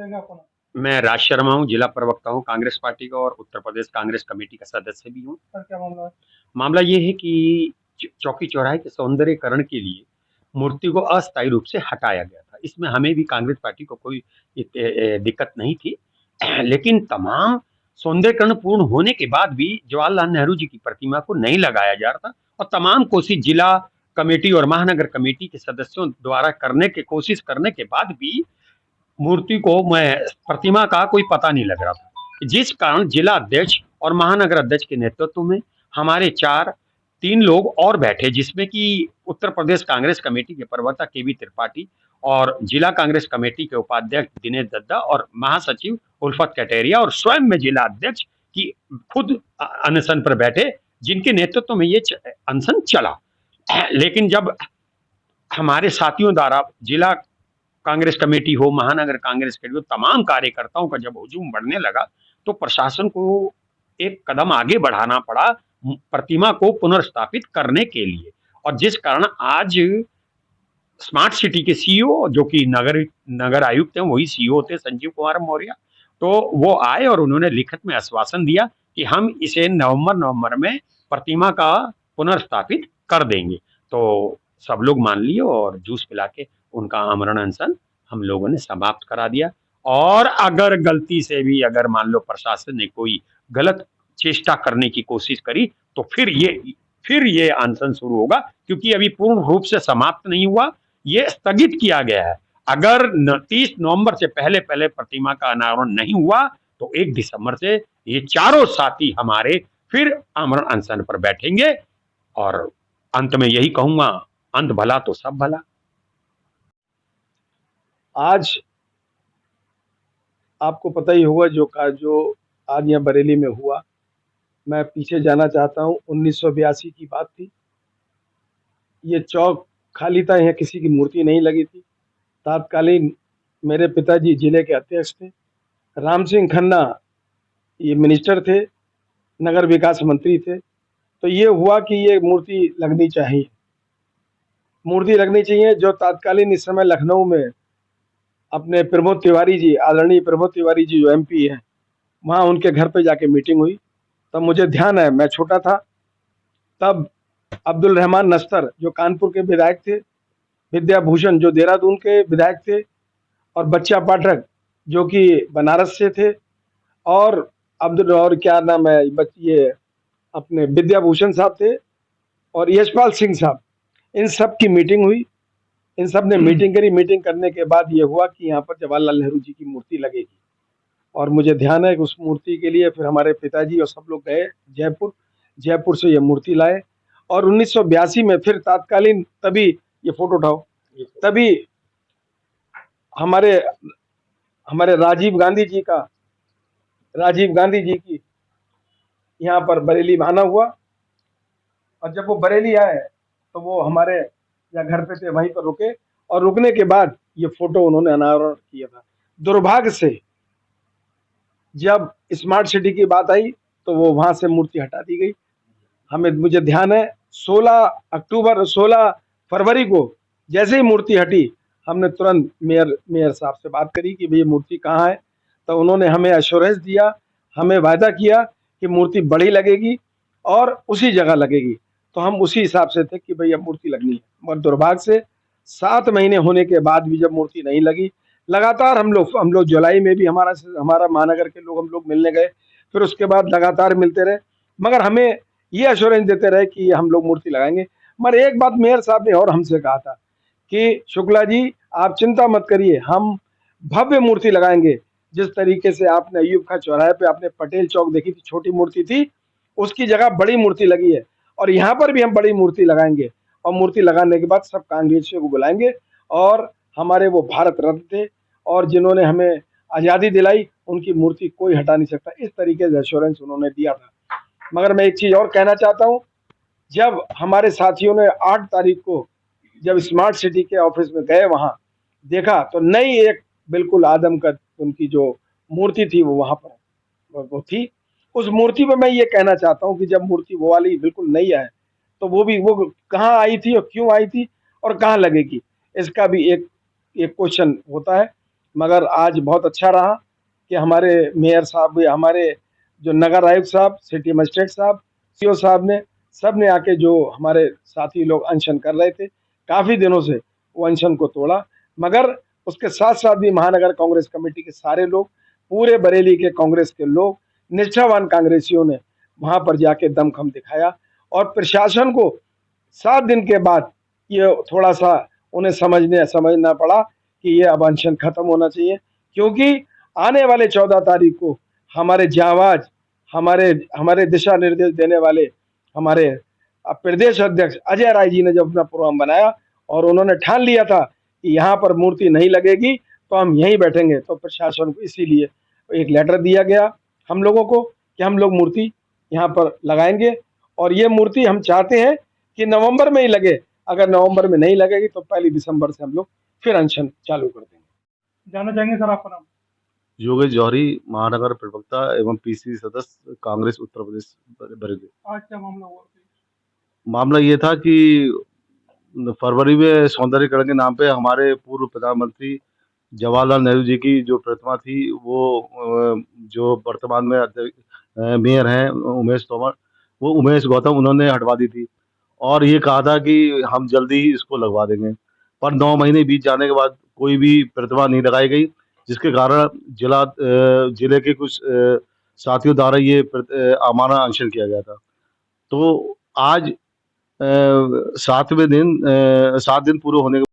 देंगे अपना। मैं राज शर्मा हूँ, जिला प्रवक्ता हूँ कांग्रेस पार्टी का और उत्तर प्रदेश कांग्रेस कमेटी का सदस्य भी हूँ। सर क्या मामला है? मामला ये है कि चौकी चौराहे के सौंदर्यीकरण के लिए मूर्ति को अस्थायी रूप से हटाया गया था। इसमें हमें भी कांग्रेस पार्टी को कोई दिक्कत नहीं थी, लेकिन तमाम सौंदर्यीकरण पूर्ण होने के बाद भी जवाहरलाल नेहरू जी की प्रतिमा को नहीं लगाया जा रहा था और तमाम कोशिश जिला कमेटी और महानगर कमेटी के सदस्यों द्वारा कोशिश करने के बाद भी मूर्ति को मैं प्रतिमा का कोई पता नहीं लग रहा था, जिस कारण जिला अध्यक्ष और महानगर अध्यक्ष के नेतृत्व में हमारे तीन लोग और बैठे, जिसमें कि उत्तर प्रदेश कांग्रेस कमेटी के प्रवक्ता केबी त्रिपाठी और जिला कांग्रेस कमेटी के उपाध्यक्ष दिनेश दद्दा और महासचिव उल्फत कटेरिया और स्वयं में जिला अध्यक्ष की खुद अनशन पर बैठे, जिनके नेतृत्व में ये अनशन चला। लेकिन जब हमारे साथियों द्वारा जिला कांग्रेस कमेटी हो, महानगर कांग्रेस कमेटी हो, तमाम कार्यकर्ताओं का जब हुजूम बढ़ने लगा तो प्रशासन को एक कदम आगे बढ़ाना पड़ा प्रतिमा को पुनर्स्थापित करने के लिए। और जिस कारण आज स्मार्ट सिटी के सीईओ जो कि नगर आयुक्त हैं, वही सीईओ थे संजीव कुमार मौर्य, तो वो आए और उन्होंने लिखित में आश्वासन दिया कि हम इसे नवंबर में प्रतिमा का पुनर्स्थापित कर देंगे। तो सब लोग मान लिए और जूस पिला के उनका आमरण अनशन हम लोगों ने समाप्त करा दिया। और अगर गलती से भी अगर मान लो प्रशासन ने कोई गलत चेष्टा करने की कोशिश करी तो फिर ये अनशन शुरू होगा, क्योंकि अभी पूर्ण रूप से समाप्त नहीं हुआ, ये स्थगित किया गया है। अगर 30 नवंबर से पहले प्रतिमा का अनावरण नहीं हुआ तो 1 दिसंबर से ये चारों साथी हमारे फिर आमरण अनशन पर बैठेंगे। और अंत में यही कहूंगा, अंत भला तो सब भला। आज आपको पता ही होगा जो आज यहाँ बरेली में हुआ। मैं पीछे जाना चाहता हूँ, 1982 की बात थी। ये चौक खाली था, यहाँ किसी की मूर्ति नहीं लगी थी। तात्कालीन मेरे पिताजी जिले के अध्यक्ष थे, राम सिंह खन्ना ये मिनिस्टर थे, नगर विकास मंत्री थे। तो ये हुआ कि ये मूर्ति लगनी चाहिए, जो तात्कालीन इस समय लखनऊ में अपने प्रमोद तिवारी जी, आदरणीय प्रमोद तिवारी जी जो एमपी हैं, वहाँ उनके घर पे जाके मीटिंग हुई। तब मुझे ध्यान है, मैं छोटा था, तब अब्दुल रहमान नस्तर जो कानपुर के विधायक थे, विद्याभूषण जो देहरादून के विधायक थे, और बच्चा पाठक जो कि बनारस से थे, और क्या नाम है ये अपने विद्याभूषण साहब थे, और यशपाल सिंह साहब, इन सब की मीटिंग हुई। इन सब ने मीटिंग करी। मीटिंग करने के बाद ये हुआ कि यहाँ पर जवाहरलाल नेहरू जी की मूर्ति लगेगी। और मुझे ध्यान है कि उस मूर्ति के लिए फिर हमारे पिताजी और सब लोग गए जयपुर से ये मूर्ति लाए। और 1982 में फिर तात्कालीन तभी ये फोटो उठाओ, तभी हमारे राजीव गांधी जी की यहाँ पर बरेली में आना हुआ। और जब वो बरेली आए तो वो हमारे या घर पे थे, वहीं पर रुके, और रुकने के बाद ये फोटो उन्होंने अनावरण किया था। दुर्भाग्य से जब स्मार्ट सिटी की बात आई तो वो वहां से मूर्ति हटा दी गई। मुझे ध्यान है 16 फरवरी को जैसे ही मूर्ति हटी, हमने तुरंत मेयर साहब से बात करी कि भई मूर्ति कहाँ है। तो उन्होंने हमें एश्योरेंस दिया, हमें वायदा किया कि मूर्ति बड़ी लगेगी और उसी जगह लगेगी। तो हम उसी हिसाब से थे कि भई अब मूर्ति लगनी है। मगर दुर्भाग्य से 7 महीने होने के बाद भी जब मूर्ति नहीं लगी, लगातार हम लोग जुलाई में भी हमारा महानगर के लोग हम लोग मिलने गए, फिर उसके बाद लगातार मिलते रहे, मगर हमें ये एश्योरेंस देते रहे कि हम लोग मूर्ति लगाएंगे। मगर एक बात मेयर साहब ने और हमसे कहा था कि शुक्ला जी आप चिंता मत करिए, हम भव्य मूर्ति लगाएंगे। जिस तरीके से आपने अयूब खां चौराहे पे आपने पटेल चौक देखी थी, छोटी मूर्ति थी, उसकी जगह बड़ी मूर्ति लगी है, और यहाँ पर भी हम बड़ी मूर्ति लगाएंगे। और मूर्ति लगाने के बाद सब कांग्रेसियों को बुलाएंगे, और हमारे वो भारत रत्न थे और जिन्होंने हमें आज़ादी दिलाई, उनकी मूर्ति कोई हटा नहीं सकता। इस तरीके से एश्योरेंस उन्होंने दिया था। मगर मैं एक चीज़ और कहना चाहता हूँ, जब हमारे साथियों ने 8 तारीख को जब स्मार्ट सिटी के ऑफिस में गए, वहाँ देखा तो नई एक बिल्कुल आदमकद उनकी जो मूर्ति थी वो वहाँ पर वो थी। उस मूर्ति पर मैं ये कहना चाहता हूँ कि जब मूर्ति वो वाली बिल्कुल नई है तो वो कहाँ आई थी और क्यों आई थी और कहाँ लगेगी, इसका भी एक क्वेश्चन होता है। मगर आज बहुत अच्छा रहा कि हमारे मेयर साहब, हमारे जो नगर आयुक्त साहब, सिटी मजिस्ट्रेट साहब, सीओ साहब ने, सब ने आके, जो हमारे साथी लोग अनशन कर रहे थे काफ़ी दिनों से, वो अनशन को तोड़ा। मगर उसके साथ साथ भी महानगर कांग्रेस कमेटी के सारे लोग, पूरे बरेली के कांग्रेस के लोग, निष्ठावान कांग्रेसियों ने वहां पर जाके दमखम दिखाया और प्रशासन को 7 दिन के बाद ये थोड़ा सा उन्हें समझना पड़ा कि ये अब अनशन खत्म होना चाहिए, क्योंकि आने वाले 14 तारीख को हमारे जांबाज, हमारे हमारे दिशा निर्देश देने वाले हमारे प्रदेश अध्यक्ष अजय राय जी ने जब अपना प्रोग्राम बनाया और उन्होंने ठान लिया था कि यहाँ पर मूर्ति नहीं लगेगी तो हम यहीं बैठेंगे, तो प्रशासन को इसीलिए एक लेटर दिया गया हम लोगों को कि हम लोग मूर्ति यहाँ पर लगाएंगे और ये मूर्ति हम चाहते हैं कि नवंबर में ही लगे। अगर नवंबर में नहीं लगेगी तो 1 दिसंबर से हम लोग फिर अनशन चालू कर देंगे। जानना चाहेंगे सर आपका नाम? योगेश जौहरी, महानगर प्रवक्ता एवं पीसी सदस्य, कांग्रेस उत्तर प्रदेश बरेली। आज क्या मामला हुआ? मामला ये था कि फरवरी में सौंदर्यीकरण के नाम पे हमारे पूर्व प्रधानमंत्री जवाहरलाल नेहरू जी की जो प्रतिमा थी, वो जो वर्तमान में मेयर हैं उमेश तोमर, वो उमेश गौतम, उन्होंने हटवा दी थी और ये कहा था कि हम जल्दी ही इसको लगवा देंगे। पर 9 महीने बीत जाने के बाद कोई भी प्रतिमा नहीं लगाई गई, जिसके कारण जिले के कुछ साथियों द्वारा ये आमरण अनशन किया गया था। तो आज 7 दिन पूरे होने के